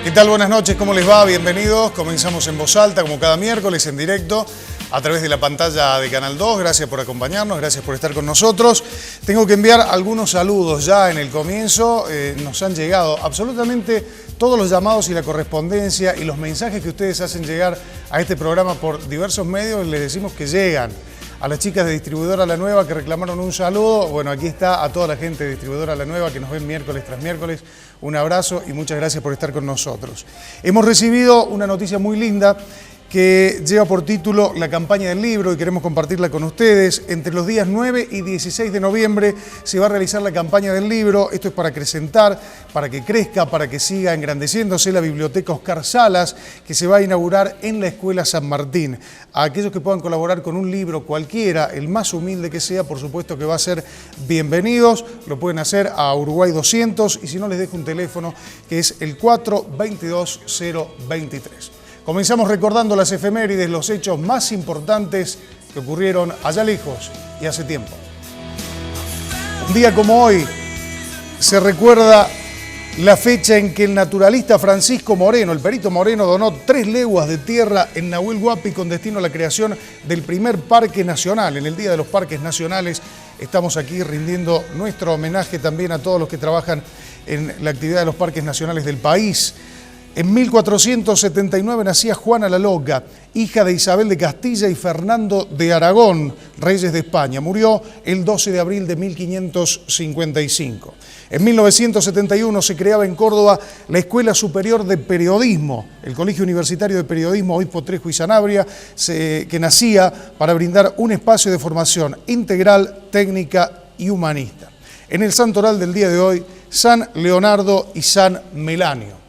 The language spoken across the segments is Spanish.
¿Qué tal? Buenas noches, ¿cómo les va? Bienvenidos. Comenzamos en Voz Alta, como cada miércoles, en directo, a través de la pantalla de Canal 2. Gracias por acompañarnos, gracias por estar con nosotros. Tengo que enviar algunos saludos ya en el comienzo. Nos han llegado absolutamente todos los llamados y la correspondencia y los mensajes que ustedes hacen llegar a este programa por diversos medios. Les decimos que llegan. A las chicas de Distribuidora La Nueva que reclamaron un saludo. Bueno, aquí está a toda la gente de Distribuidora La Nueva que nos ven miércoles tras miércoles. Un abrazo y muchas gracias por estar con nosotros. Hemos recibido una noticia muy linda que lleva por título la campaña del libro y queremos compartirla con ustedes. Entre los días 9 y 16 de noviembre se va a realizar la campaña del libro. Esto es para acrecentar, para que crezca, para que siga engrandeciéndose la Biblioteca Oscar Salas, que se va a inaugurar en la Escuela San Martín. A aquellos que puedan colaborar con un libro cualquiera, el más humilde que sea, por supuesto que va a ser bienvenidos. Lo pueden hacer a Uruguay 200 y si no les dejo un teléfono que es el 422-023. Comenzamos recordando las efemérides, los hechos más importantes que ocurrieron allá lejos y hace tiempo. Un día como hoy se recuerda la fecha en que el naturalista Francisco Moreno, el perito Moreno, donó 3 leguas de tierra en Nahuel Huapi con destino a la creación del primer parque nacional. En el Día de los Parques Nacionales estamos aquí rindiendo nuestro homenaje también a todos los que trabajan en la actividad de los parques nacionales del país. En 1479 nacía Juana la Loca, hija de Isabel de Castilla y Fernando de Aragón, reyes de España. Murió el 12 de abril de 1555. En 1971 se creaba en Córdoba la Escuela Superior de Periodismo, el Colegio Universitario de Periodismo Obispo Trejo y Sanabria, que nacía para brindar un espacio de formación integral, técnica y humanista. En el santoral del día de hoy, San Leonardo y San Melanio.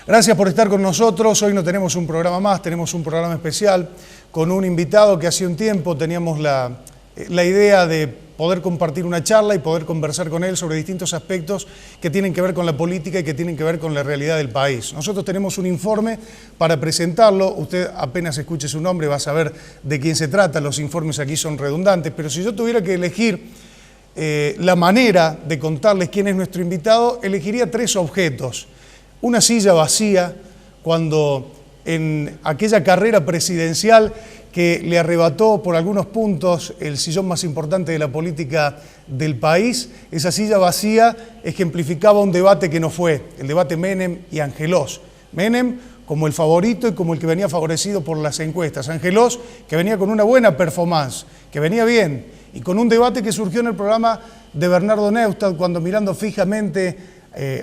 Gracias por estar con nosotros. Hoy no tenemos un programa más, tenemos un programa especial con un invitado que hace un tiempo teníamos la idea de poder compartir una charla y poder conversar con él sobre distintos aspectos que tienen que ver con la política y que tienen que ver con la realidad del país. Nosotros tenemos un informe para presentarlo. Usted apenas escuche su nombre va a saber de quién se trata. Los informes aquí son redundantes, pero si yo tuviera que elegir la manera de contarles quién es nuestro invitado, elegiría 3 objetos. Una silla vacía, cuando en aquella carrera presidencial que le arrebató por algunos puntos el sillón más importante de la política del país, esa silla vacía ejemplificaba un debate que no fue, el debate Menem y Angelós. Menem como el favorito y como el que venía favorecido por las encuestas. Angelós que venía con una buena performance, que venía bien, y con un debate que surgió en el programa de Bernardo Neustadt, cuando mirando fijamente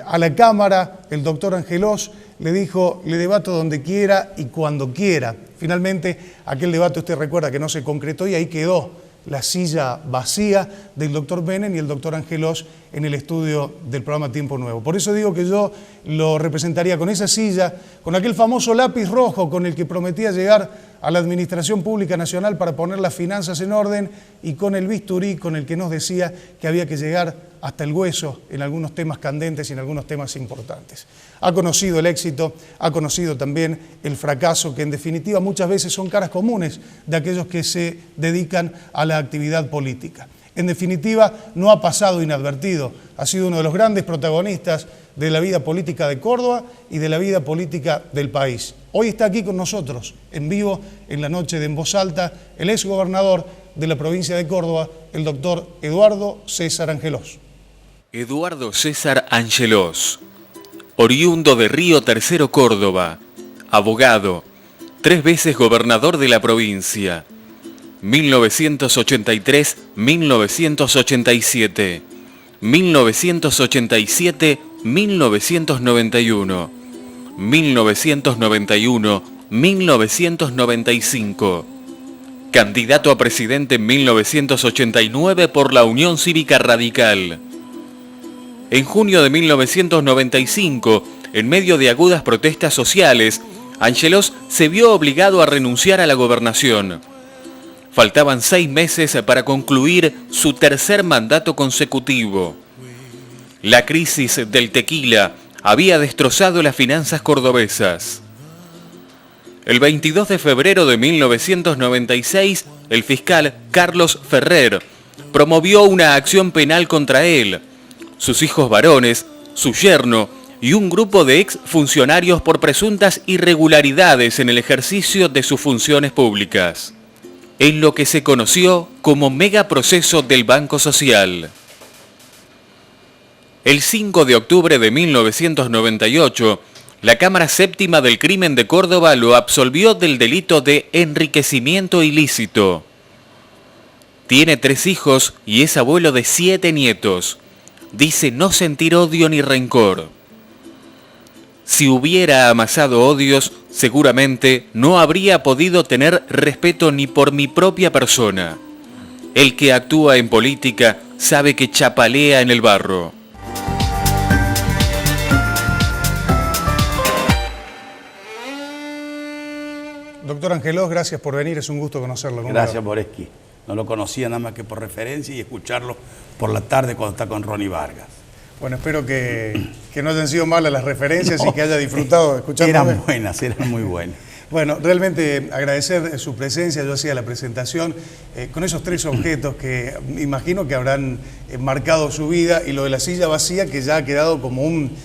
a la cámara, el doctor Angelós le dijo: le debato donde quiera y cuando quiera. Finalmente, aquel debate usted recuerda que no se concretó y ahí quedó la silla vacía del doctor Menem y el doctor Angelós en el estudio del programa Tiempo Nuevo. Por eso digo que yo lo representaría con esa silla, con aquel famoso lápiz rojo con el que prometía llegar a la Administración Pública Nacional para poner las finanzas en orden y con el bisturí con el que nos decía que había que llegar hasta el hueso en algunos temas candentes y en algunos temas importantes. Ha conocido el éxito, ha conocido también el fracaso, que en definitiva muchas veces son caras comunes de aquellos que se dedican a la actividad política. En definitiva, no ha pasado inadvertido, ha sido uno de los grandes protagonistas de la vida política de Córdoba y de la vida política del país. Hoy está aquí con nosotros, en vivo, en la noche de En Voz Alta, el exgobernador de la provincia de Córdoba, el doctor Eduardo César Angelós. Eduardo César Angelós, oriundo de Río Tercero, Córdoba, abogado, 3 veces gobernador de la provincia, 1983-1987, 1987-1991, 1991-1995, candidato a presidente en 1989 por la Unión Cívica Radical. En junio de 1995, en medio de agudas protestas sociales, Angelós se vio obligado a renunciar a la gobernación. Faltaban 6 meses para concluir su 3er mandato consecutivo. La crisis del tequila había destrozado las finanzas cordobesas. El 22 de febrero de 1996, el fiscal Carlos Ferrer promovió una acción penal contra él, sus hijos varones, su yerno y un grupo de exfuncionarios por presuntas irregularidades en el ejercicio de sus funciones públicas, en lo que se conoció como megaproceso del Banco Social. El 5 de octubre de 1998, la Cámara Séptima del Crimen de Córdoba lo absolvió del delito de enriquecimiento ilícito. Tiene 3 hijos y es abuelo de 7 nietos. Dice no sentir odio ni rencor. Si hubiera amasado odios, seguramente no habría podido tener respeto ni por mi propia persona. El que actúa en política sabe que chapalea en el barro. Doctor Angelós, gracias por venir, es un gusto conocerlo. Gracias, Moreski. No lo conocía nada más que por referencia y escucharlo por la tarde cuando está con Ronnie Vargas. Bueno, espero que no hayan sido malas las referencias y que haya disfrutado escuchándome. Eran buenas, eran muy buenas. Bueno, realmente agradecer su presencia. Yo hacía la presentación con esos 3 objetos que imagino que habrán marcado su vida, y lo de la silla vacía, que ya ha quedado como un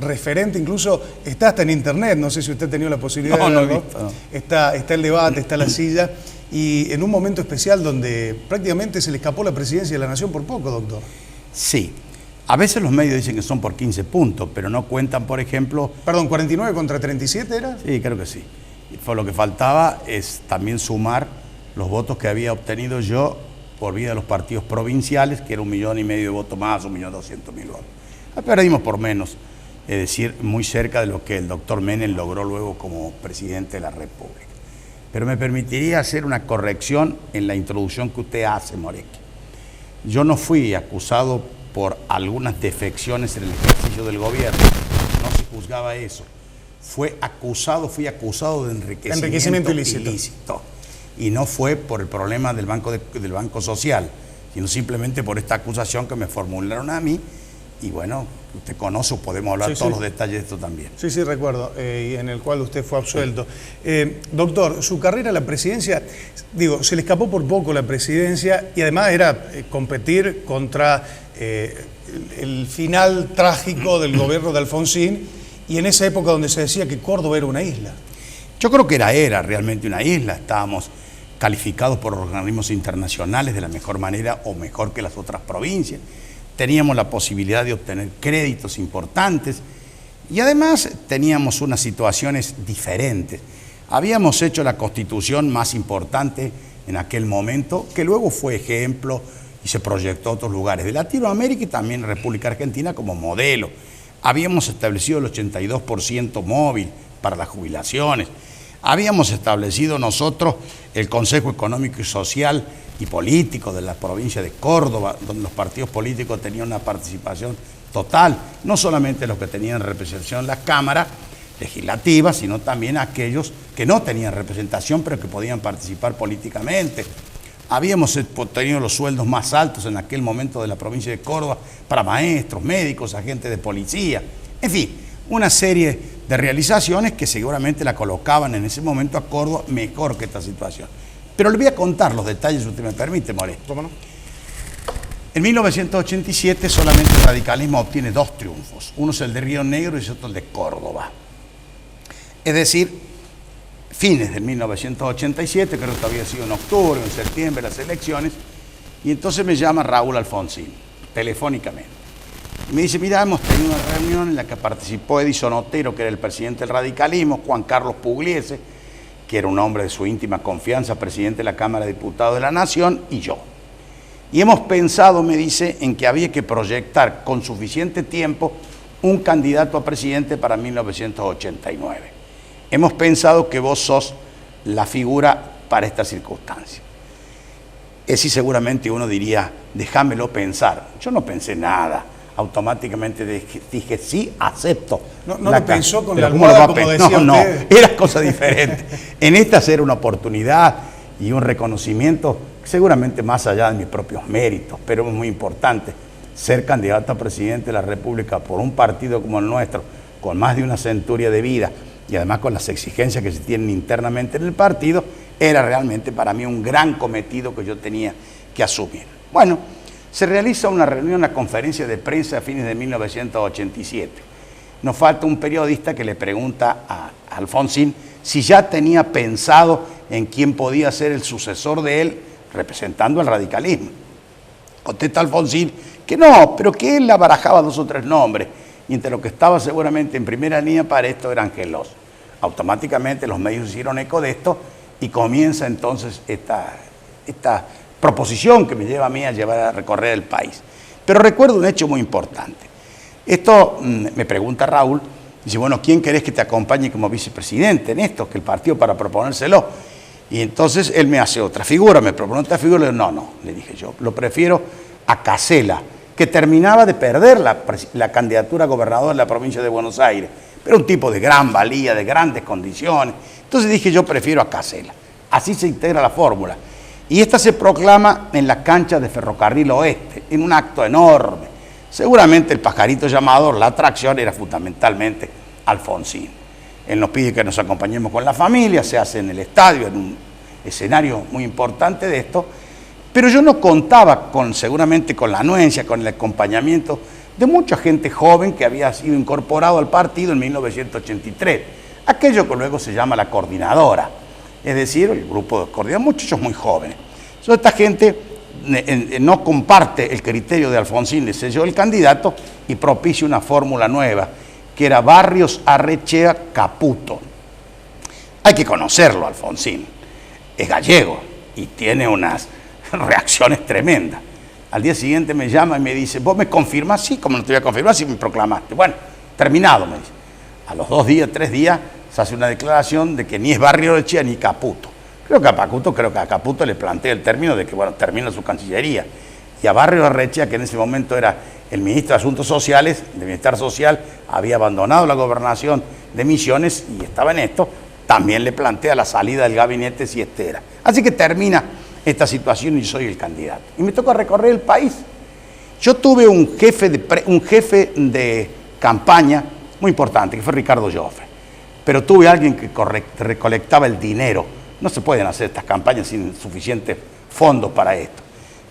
referente, incluso está hasta en internet, no sé si usted ha tenido la posibilidad de verlo. No. Está el debate, está la silla, y en un momento especial donde prácticamente se le escapó la presidencia de la Nación por poco, doctor. Sí, a veces los medios dicen que son por 15 puntos, pero no cuentan, por ejemplo... Perdón, ¿49 contra 37 era? Sí, creo que sí. Fue lo que faltaba, es también sumar los votos que había obtenido yo por vía de los partidos provinciales, que era 1,5 millones de votos más, 1.200.000 votos. Perdimos por menos, es decir, muy cerca de lo que el doctor Menem logró luego como presidente de la República. Pero me permitiría hacer una corrección en la introducción que usted hace, Moreski. Yo no fui acusado por algunas defecciones en el ejercicio del gobierno, no se juzgaba eso. Fui acusado de enriquecimiento ilícito. Y no fue por el problema del Banco Social, sino simplemente por esta acusación que me formularon a mí. Y bueno, usted conoce, podemos hablar todos los detalles de esto también. Sí, sí, recuerdo, y en el cual usted fue absuelto. Doctor, su carrera en la presidencia, digo, se le escapó por poco la presidencia, y además era competir contra el final trágico del gobierno de Alfonsín, y en esa época donde se decía que Córdoba era una isla. Yo creo que era realmente una isla. Estábamos calificados por organismos internacionales de la mejor manera o mejor que las otras provincias. Teníamos la posibilidad de obtener créditos importantes y además teníamos unas situaciones diferentes. Habíamos hecho la constitución más importante en aquel momento, que luego fue ejemplo y se proyectó a otros lugares de Latinoamérica y también República Argentina como modelo. Habíamos establecido el 82% móvil para las jubilaciones. Habíamos establecido nosotros el Consejo Económico y Social y Político de la provincia de Córdoba, donde los partidos políticos tenían una participación total, no solamente los que tenían representación en las cámaras legislativas, sino también aquellos que no tenían representación, pero que podían participar políticamente. Habíamos tenido los sueldos más altos en aquel momento de la provincia de Córdoba para maestros, médicos, agentes de policía, en fin, una serie de realizaciones que seguramente la colocaban en ese momento a Córdoba mejor que esta situación. Pero le voy a contar los detalles, si usted me permite, More. ¿Cómo no? En 1987 solamente el radicalismo obtiene 2 triunfos. Uno es el de Río Negro y otro el de Córdoba. Es decir, fines de 1987, creo que había sido en octubre o en septiembre las elecciones, y entonces me llama Raúl Alfonsín, telefónicamente. Y me dice, mira, hemos tenido una reunión en la que participó Edison Otero, que era el presidente del radicalismo, Juan Carlos Pugliese, que era un hombre de su íntima confianza, presidente de la Cámara de Diputados de la Nación, y yo. Y hemos pensado, me dice, en que había que proyectar con suficiente tiempo un candidato a presidente para 1989. Hemos pensado que vos sos la figura para esta circunstancia. Es si seguramente uno diría, déjamelo pensar. Yo no pensé nada. Automáticamente dije, sí, acepto. No lo pensó con la almohada, como decía usted. No, era cosa diferente. En esta era una oportunidad y un reconocimiento, seguramente más allá de mis propios méritos, pero es muy importante. Ser candidato a presidente de la República por un partido como el nuestro, con más de una centuria de vida, y además con las exigencias que se tienen internamente en el partido, era realmente para mí un gran cometido que yo tenía que asumir. Bueno, se realiza una reunión, una conferencia de prensa a fines de 1987. nos falta un periodista que le pregunta a Alfonsín si ya tenía pensado en quién podía ser el sucesor de él representando al radicalismo. Contesta Alfonsín que no, pero que él la barajaba 2 o 3 nombres, y entre los que estaba seguramente en primera línea para esto era Angelos. Automáticamente los medios hicieron eco de esto y comienza entonces esta proposición que me lleva a mí a llevar a recorrer el país. Pero recuerdo un hecho muy importante. Esto me pregunta Raúl, dice, bueno, ¿quién querés que te acompañe como vicepresidente en esto? Que el partido para proponérselo. Y entonces él me hace otra figura, me propone otra figura, le digo, no, le dije yo, lo prefiero a Casella, que terminaba de perder la candidatura a gobernador de la provincia de Buenos Aires, pero un tipo de gran valía, de grandes condiciones. Entonces dije, yo prefiero a Casella. Así se integra la fórmula. Y esta se proclama en la cancha de Ferrocarril Oeste, en un acto enorme. Seguramente el pajarito llamador, la atracción era fundamentalmente Alfonsín. Él nos pide que nos acompañemos con la familia, se hace en el estadio, en un escenario muy importante de esto, pero yo no contaba seguramente con la anuencia, con el acompañamiento de mucha gente joven que había sido incorporado al partido en 1983, aquello que luego se llama la coordinadora, es decir, el grupo de coordinadores, muchachos muy jóvenes. Entonces esta gente no comparte el criterio de Alfonsín, le selló el candidato y propicia una fórmula nueva, que era Barrios, Arrechea, Caputo. Hay que conocerlo, Alfonsín. Es gallego y tiene unas reacciones tremendas. Al día siguiente me llama y me dice, ¿vos me confirmás? Sí, como no te voy a confirmar si me proclamaste. Bueno, terminado, me dice. A los 2 días, 3 días, se hace una declaración de que ni es Barrio Arrechea ni Caputo. Creo que a Caputo le plantea el término de que, bueno, termina su cancillería. Y a Barrio Arrechea, que en ese momento era el ministro de Asuntos Sociales, de Bienestar Social, había abandonado la gobernación de Misiones y estaba en esto, también le plantea la salida del gabinete si este era. Así que termina esta situación y soy el candidato. Y me toca recorrer el país. Yo tuve un jefe de campaña muy importante, que fue Ricardo Joffre, pero tuve alguien que recolectaba el dinero. No se pueden hacer estas campañas sin suficientes fondos para esto,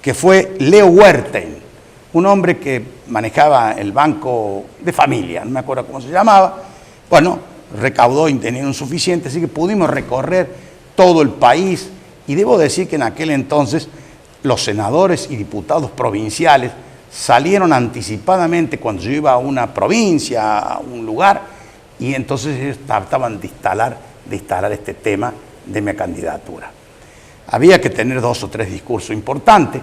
que fue Leo Wertheim, un hombre que manejaba el banco de familia, no me acuerdo cómo se llamaba. Bueno, recaudó y tenía un suficiente, así que pudimos recorrer todo el país, y debo decir que en aquel entonces los senadores y diputados provinciales salieron anticipadamente cuando yo iba a una provincia, a un lugar, y entonces ellos trataban de instalar este tema de mi candidatura. Había que tener 2 o 3 discursos importantes,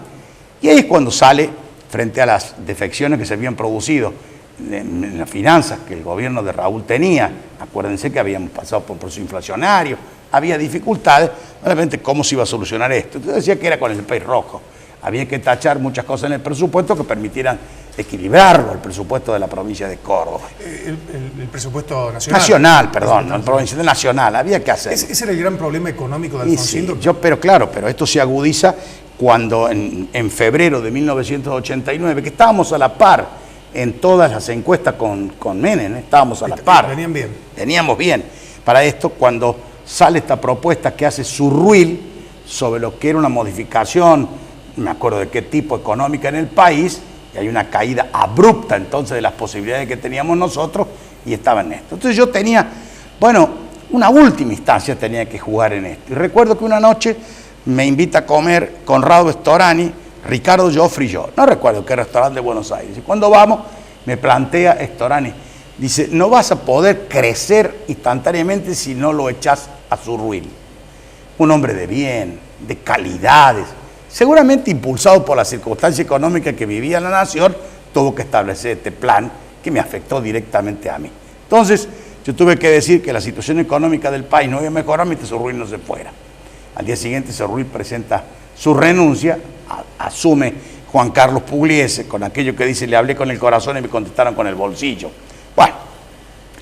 y ahí es cuando sale, frente a las defecciones que se habían producido en las finanzas que el gobierno de Raúl tenía. Acuérdense que habíamos pasado por un proceso inflacionario, había dificultades, realmente cómo se iba a solucionar esto. Entonces decía que era con el pez rojo. Había que tachar muchas cosas en el presupuesto que permitieran equilibrarlo, el presupuesto de la provincia de Córdoba. El presupuesto nacional. Nacional, perdón, no el provincial, nacional, había que hacer. Ese era el gran problema económico de Alfonsín. Sí, pero esto se agudiza cuando en febrero de 1989, que estábamos a la par en todas las encuestas con Menem, estábamos a la par. Venían bien. Veníamos bien. Para esto, cuando sale esta propuesta que hace Zurruil sobre lo que era una modificación, no me acuerdo de qué tipo económica en el país, y hay una caída abrupta entonces de las posibilidades que teníamos nosotros, y estaba en esto. Entonces yo tenía, una última instancia tenía que jugar en esto. Y recuerdo que una noche me invita a comer Conrado Storani, Ricardo Joffre y yo. No recuerdo qué restaurante de Buenos Aires. Y cuando vamos, me plantea Storani, dice, no vas a poder crecer instantáneamente si no lo echás a Zurruil. Un hombre de bien, de calidades, seguramente impulsado por la circunstancia económica que vivía la nación, tuvo que establecer este plan que me afectó directamente a mí. Entonces, yo tuve que decir que la situación económica del país no iba a mejorar mientras Zurruil no se fuera. Al día siguiente, Zurruil presenta su renuncia, asume Juan Carlos Pugliese, con aquello que dice, le hablé con el corazón y me contestaron con el bolsillo. Bueno,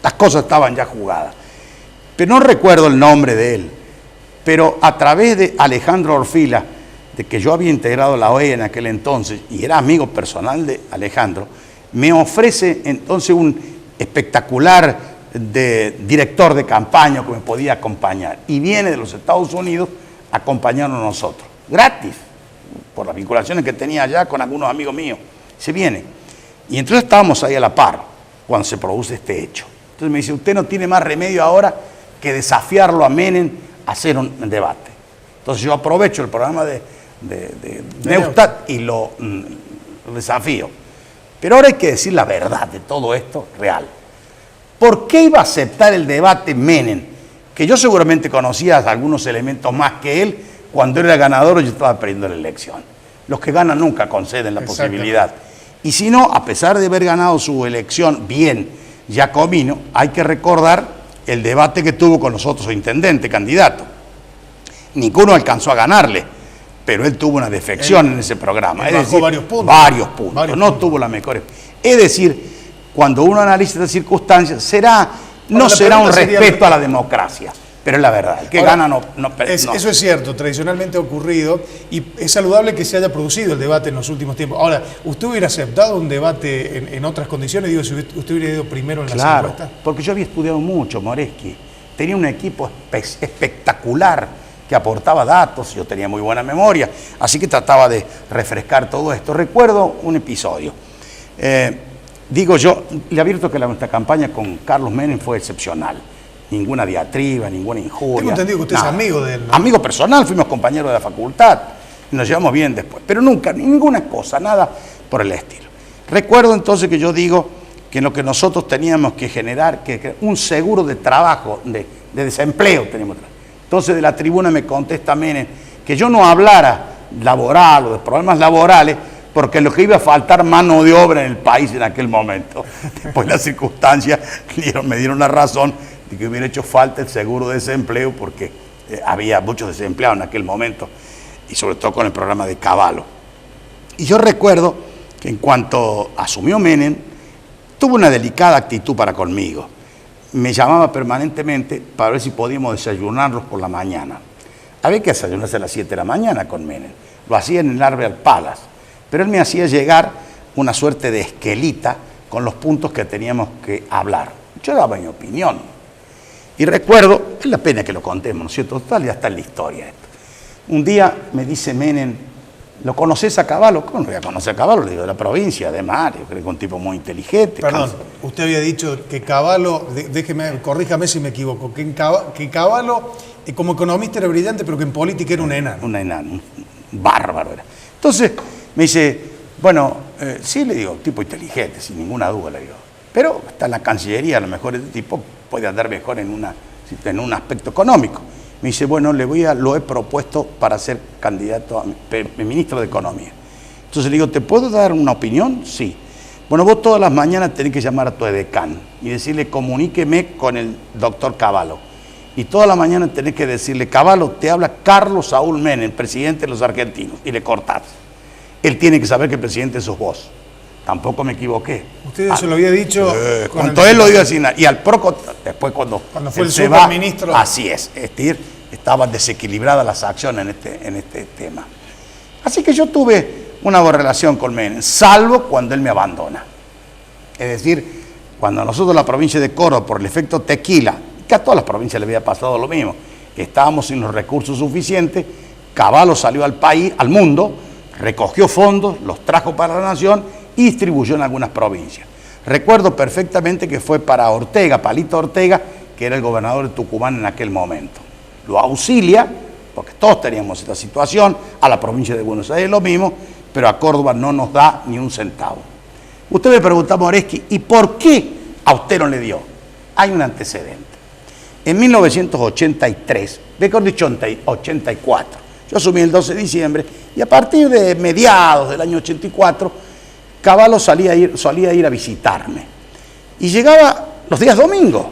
las cosas estaban ya jugadas. Pero no recuerdo el nombre de él, pero a través de Alejandro Orfila, de que yo había integrado la OEA en aquel entonces, y era amigo personal de Alejandro, me ofrece entonces un espectacular director de campaña que me podía acompañar. Y viene de los Estados Unidos a acompañarnos a nosotros, gratis, por las vinculaciones que tenía allá con algunos amigos míos. Se viene. Y entonces estábamos ahí a la par. cuando se produce este hecho. Entonces me dice, usted no tiene más remedio ahora que desafiarlo a Menem a hacer un debate. Entonces yo aprovecho el programa de Neustadt y lo desafío. Pero ahora hay que decir la verdad de todo esto real. ¿Por qué iba a aceptar el debate Menem? Que yo seguramente conocía algunos elementos más que él. Cuando él era ganador, yo estaba perdiendo la elección. Los que ganan nunca conceden la posibilidad. Y si no, a pesar de haber ganado su elección bien Giacomino, hay que recordar el debate que tuvo con los otros intendentes, candidatos. Ninguno alcanzó a ganarle, pero él tuvo una defección en ese programa. Él bajó varios puntos. Varios puntos. Tuvo las mejores. Es decir, cuando uno analiza estas circunstancias, no será un respeto a la democracia. Pero es la verdad, el que ahora, gana no. Eso es cierto, tradicionalmente ha ocurrido y es saludable que se haya producido el debate en los últimos tiempos. Ahora, ¿usted hubiera aceptado un debate en otras condiciones? Digo, si usted hubiera ido primero en las encuestas. Claro, porque yo había estudiado mucho, Moreschi. Tenía un equipo espectacular que aportaba datos, yo tenía muy buena memoria, así que trataba de refrescar todo esto. Recuerdo un episodio. Digo yo, le advierto que nuestra campaña con Carlos Menem fue excepcional. Ninguna diatriba, ninguna injuria. Tengo entendido que usted es amigo de él, ¿no? Amigo personal, fuimos compañeros de la facultad, nos llevamos bien después, pero nunca, ninguna cosa, nada por el estilo. Recuerdo entonces que yo digo que lo que nosotros teníamos que generar, que un seguro de trabajo, de desempleo teníamos. Entonces de la tribuna me contesta Menem que yo no hablara laboral o de problemas laborales, porque lo que iba a faltar mano de obra en el país en aquel momento. Después las circunstancias me dieron la razón de que hubiera hecho falta el seguro de desempleo porque había muchos desempleados en aquel momento y sobre todo con el programa de Cavallo. Y yo recuerdo que en cuanto asumió Menem, tuvo una delicada actitud para conmigo. Me llamaba permanentemente para ver si podíamos desayunarlos por la mañana. Había que desayunarse a las 7 de la mañana con Menem. Lo hacía en el Albert Palace. Pero él me hacía llegar una suerte de esquelita con los puntos que teníamos que hablar. Yo daba mi opinión. Y recuerdo, es la pena que lo contemos, ¿no es cierto? Total, ya está en la historia esto. Un día me dice Menem, ¿lo conoces a Cavallo? ¿Cómo no voy a conocer a Cavallo? Le digo, de la provincia de Mario, creo que es un tipo muy inteligente. Perdón, usted había dicho que Cavallo, corríjame si me equivoco, que Cavallo como economista era brillante, pero que en política era un enano. Un enano, un bárbaro era. Entonces me dice, bueno, sí, le digo, tipo inteligente, sin ninguna duda, le digo. Pero está en la Cancillería, a lo mejor este tipo puede andar mejor en un aspecto económico. Me dice, bueno, lo he propuesto para ser candidato a ministro de Economía. Entonces le digo, ¿te puedo dar una opinión? Sí. Bueno, vos todas las mañanas tenés que llamar a tu edecán y decirle, comuníqueme con el doctor Cavallo. Y toda la mañana tenés que decirle, Cavallo, te habla Carlos Saúl Menem, presidente de los argentinos, y le cortás. Él tiene que saber que el presidente sos vos. Tampoco me equivoqué. Usted se lo había dicho. Cuando él lo dio así, y al Proco, después cuando fue el superministro. Así es decir, estaban desequilibradas las acciones en este tema. Así que yo tuve una buena relación con Menem, salvo cuando él me abandona. Es decir, cuando nosotros en la provincia de Córdoba, por el efecto tequila, que a todas las provincias le había pasado lo mismo, que estábamos sin los recursos suficientes, Cavallo salió al país, al mundo, recogió fondos, los trajo para la nación y distribuyó en algunas provincias. Recuerdo perfectamente que fue para Ortega, Palito Ortega, que era el gobernador de Tucumán en aquel momento. Lo auxilia, porque todos teníamos esta situación, a la provincia de Buenos Aires lo mismo, pero a Córdoba no nos da ni un centavo. Usted me pregunta, Moreschi, ¿y por qué a usted no le dio? Hay un antecedente. En 1983, mejor dicho, 84, yo asumí el 12 de diciembre y a partir de mediados del año 84, Cavallo solía ir a visitarme. Y llegaba los días domingos.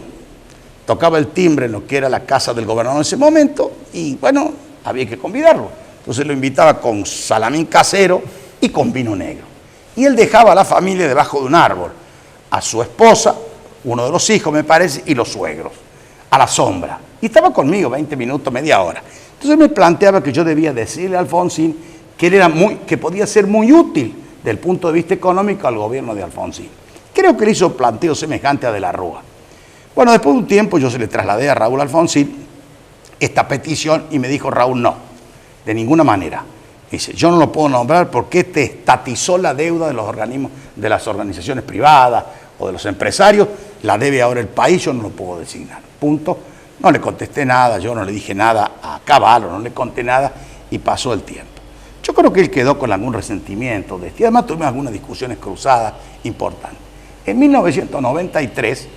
Tocaba el timbre en lo que era la casa del gobernador en ese momento y, bueno, había que convidarlo. Entonces lo invitaba con salamín casero y con vino negro. Y él dejaba a la familia debajo de un árbol. A su esposa, uno de los hijos, me parece, y los suegros. A la sombra. Y estaba conmigo 20 minutos, media hora. Entonces me planteaba que yo debía decirle a Alfonsín que podía ser muy útil del punto de vista económico al gobierno de Alfonsín. Creo que le hizo planteo semejante a De la Rúa. Bueno, después de un tiempo yo se le trasladé a Raúl Alfonsín esta petición y me dijo, Raúl, no, de ninguna manera. Dice, yo no lo puedo nombrar porque estatizó la deuda de los organismos, de las organizaciones privadas o de los empresarios, la debe ahora el país, yo no lo puedo designar. Punto. No le contesté nada, yo no le dije nada a Cavallo, no le conté nada y pasó el tiempo. Yo creo que él quedó con algún resentimiento y además tuvimos algunas discusiones cruzadas importantes. En 1993,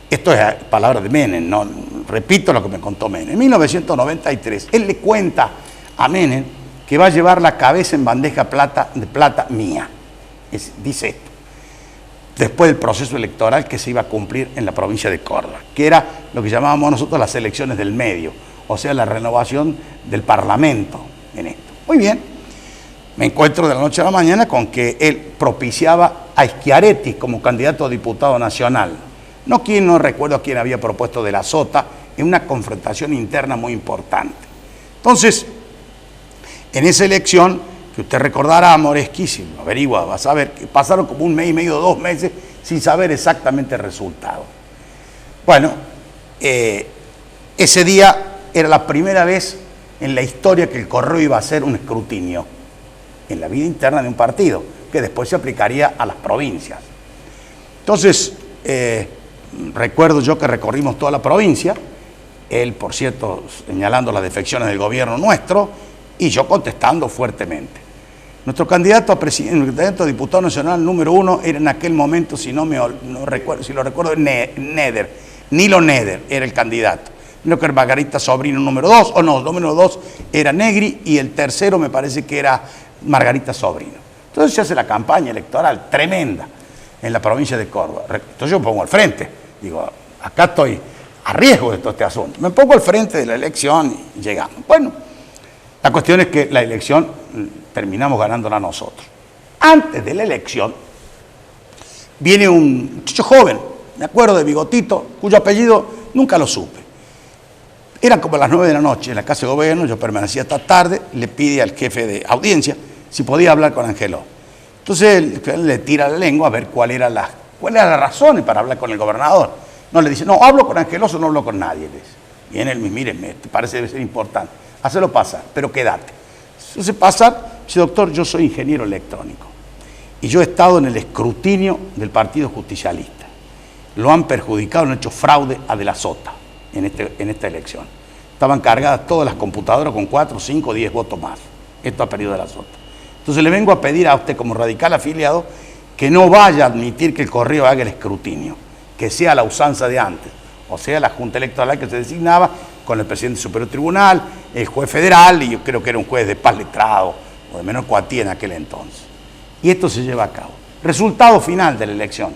esto es palabra de Menem, no repito lo que me contó Menem. En 1993, él le cuenta a Menem que va a llevar la cabeza en bandeja de plata mía. Dice esto. Después del proceso electoral que se iba a cumplir en la provincia de Córdoba, que era lo que llamábamos nosotros las elecciones del medio, o sea, la renovación del Parlamento en esto. Muy bien, me encuentro de la noche a la mañana con que él propiciaba a Schiaretti como candidato a diputado nacional. No recuerdo quién había propuesto de la Sota, en una confrontación interna muy importante. Entonces, en esa elección, que usted recordará, Moreschi, si lo averigua, va a saber que pasaron como 1 mes y medio, 2 meses, sin saber exactamente el resultado. Bueno, ese día era la primera vez en la historia que el correo iba a hacer un escrutinio en la vida interna de un partido, que después se aplicaría a las provincias. Entonces, recuerdo yo que recorrimos toda la provincia, él, por cierto, señalando las defecciones del gobierno nuestro, y yo contestando fuertemente. Nuestro candidato a diputado nacional número 1 era en aquel momento, si no recuerdo, Nilo Neder era el candidato. Creo que era Margarita Sobrino número 2, número 2 era Negri y el tercero me parece que era Margarita Sobrino. Entonces se hace la campaña electoral tremenda en la provincia de Córdoba. Entonces yo me pongo al frente, digo, acá estoy a riesgo de todo este asunto. Me pongo al frente de la elección y llegamos. Bueno, la cuestión es que la elección terminamos ganándola nosotros. Antes de la elección viene un muchacho joven, me acuerdo de bigotito, cuyo apellido nunca lo supe. Eran como las 9 de la noche en la casa de gobierno, yo permanecía hasta tarde, le pide al jefe de audiencia si podía hablar con Angeló. Entonces él le tira la lengua a ver cuáles eran las razones para hablar con el gobernador. No le dice, no, hablo con Angeloso, no hablo con nadie. Y en él, mire, te parece debe ser importante. Hacelo pasar, pero quédate. Entonces pasar, dice, doctor, yo soy ingeniero electrónico y yo he estado en el escrutinio del Partido Justicialista. Lo han perjudicado, han hecho fraude a De la Sota en esta elección. Estaban cargadas todas las computadoras con 4, 5, 10 votos más. Esto ha perdido De la Sota. Entonces le vengo a pedir a usted como radical afiliado que no vaya a admitir que el correo haga el escrutinio, que sea la usanza de antes, o sea, la Junta Electoral que se designaba con el presidente del Superior Tribunal, el juez federal, y yo creo que era un juez de paz letrado, o de menor cuantía en aquel entonces. Y esto se lleva a cabo. Resultado final de la elección.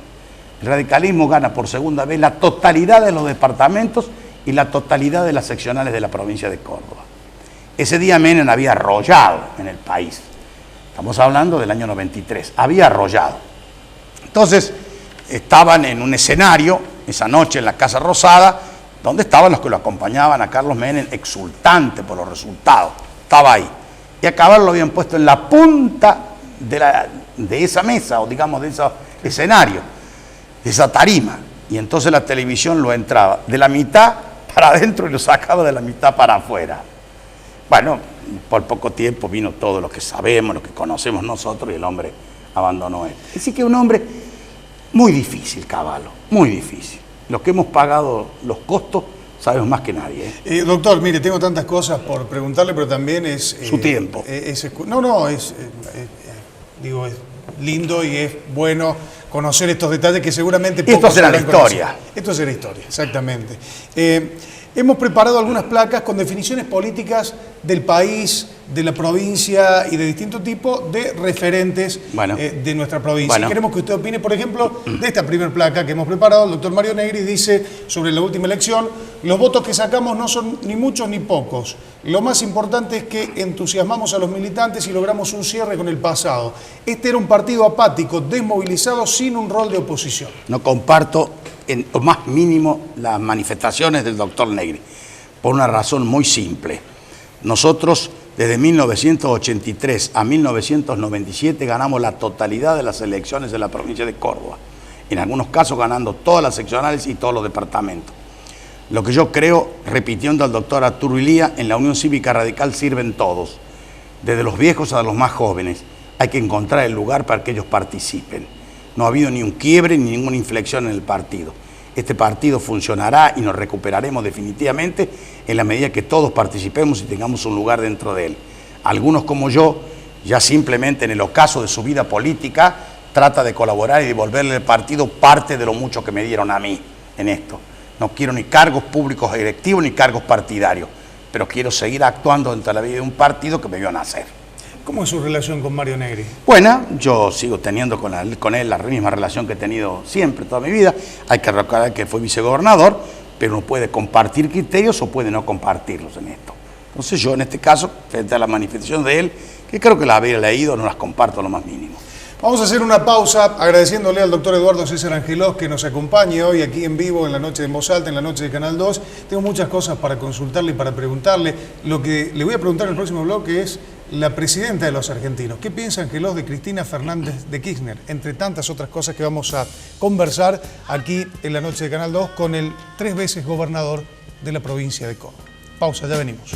El radicalismo gana por segunda vez la totalidad de los departamentos y la totalidad de las seccionales de la provincia de Córdoba. Ese día Menem había arrollado en el país. Estamos hablando del año 93. Había arrollado. Entonces, estaban en un escenario, esa noche en la Casa Rosada, donde estaban los que lo acompañaban a Carlos Menem, exultante por los resultados. Estaba ahí. Y a Cavallo lo habían puesto en la punta de esa mesa, o digamos de ese escenario, de esa tarima. Y entonces la televisión lo entraba de la mitad para adentro y lo sacaba de la mitad para afuera. Bueno, por poco tiempo vino todo lo que sabemos, lo que conocemos nosotros, y el hombre abandonó esto. Así que un hombre muy difícil, Cavallo, muy difícil. Los que hemos pagado los costos sabemos más que nadie. Doctor, mire, tengo tantas cosas por preguntarle, pero también es... su tiempo. Es lindo y es bueno conocer estos detalles que seguramente... Esto será la historia. Esto será historia, exactamente. Hemos preparado algunas placas con definiciones políticas del país, de la provincia y de distinto tipo de referentes de nuestra provincia. Y queremos que usted opine, por ejemplo, de esta primera placa que hemos preparado. El doctor Mario Negri dice sobre la última elección: los votos que sacamos no son ni muchos ni pocos. Lo más importante es que entusiasmamos a los militantes y logramos un cierre con el pasado. Este era un partido apático, desmovilizado, sin un rol de oposición. No comparto en lo más mínimo las manifestaciones del doctor Negri, por una razón muy simple. Nosotros, desde 1983 a 1997, ganamos la totalidad de las elecciones de la provincia de Córdoba, en algunos casos ganando todas las seccionales y todos los departamentos. Lo que yo creo, repitiendo al doctor Arturo Ilía, en la Unión Cívica Radical sirven todos, desde los viejos a los más jóvenes. Hay que encontrar el lugar para que ellos participen. No ha habido ni un quiebre ni ninguna inflexión en el partido. Este partido funcionará y nos recuperaremos definitivamente en la medida que todos participemos y tengamos un lugar dentro de él. Algunos como yo, ya simplemente en el ocaso de su vida política, trata de colaborar y devolverle al partido parte de lo mucho que me dieron a mí en esto. No quiero ni cargos públicos directivos ni cargos partidarios, pero quiero seguir actuando dentro de la vida de un partido que me vio nacer. ¿Cómo es su relación con Mario Negri? Buena, yo sigo teniendo con él la misma relación que he tenido siempre, toda mi vida. Hay que recordar que fue vicegobernador, pero uno puede compartir criterios o puede no compartirlos en esto. Entonces yo en este caso, frente a la manifestación de él, que creo que la había leído, no las comparto lo más mínimo. Vamos a hacer una pausa agradeciéndole al doctor Eduardo César Angelós que nos acompañe hoy aquí en vivo en la noche de En Voz Alta, en la noche de Canal 2. Tengo muchas cosas para consultarle y para preguntarle. Lo que le voy a preguntar en el próximo bloque es la presidenta de los argentinos. ¿Qué piensa Angelós de Cristina Fernández de Kirchner? Entre tantas otras cosas que vamos a conversar aquí en la noche de Canal 2 con el 3 veces gobernador de la provincia de Córdoba. Pausa, ya venimos.